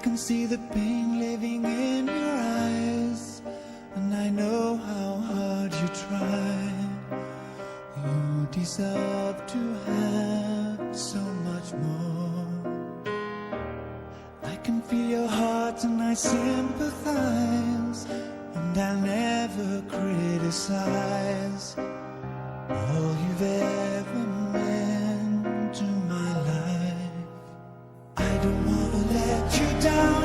can see the pain living in your eyes, and I know how hard you try. You deserve to have so much more. I can feel your heart and I sympathize, and I'll never criticize all you've ever meant to my life. I don't wanna let you down,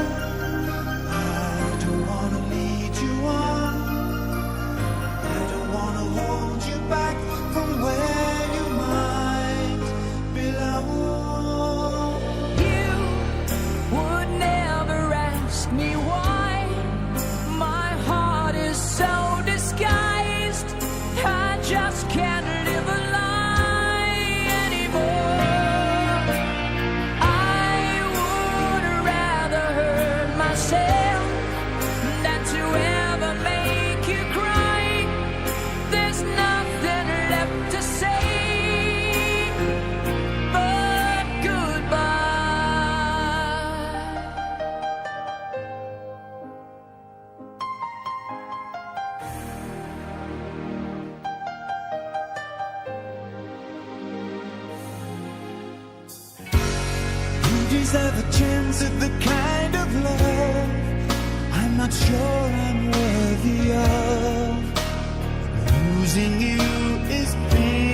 I don't wanna lead you on, I don't wanna hold you back from where you might belong. You would never ask me why. My heart is so disguised, I just can't live a lie anymore. I would rather hurt myself than to ever make you cry. There's nothing left to say but goodbye. You deserve a chance at the kind of love I'm not sure I'm worthy of. Losing you is pain.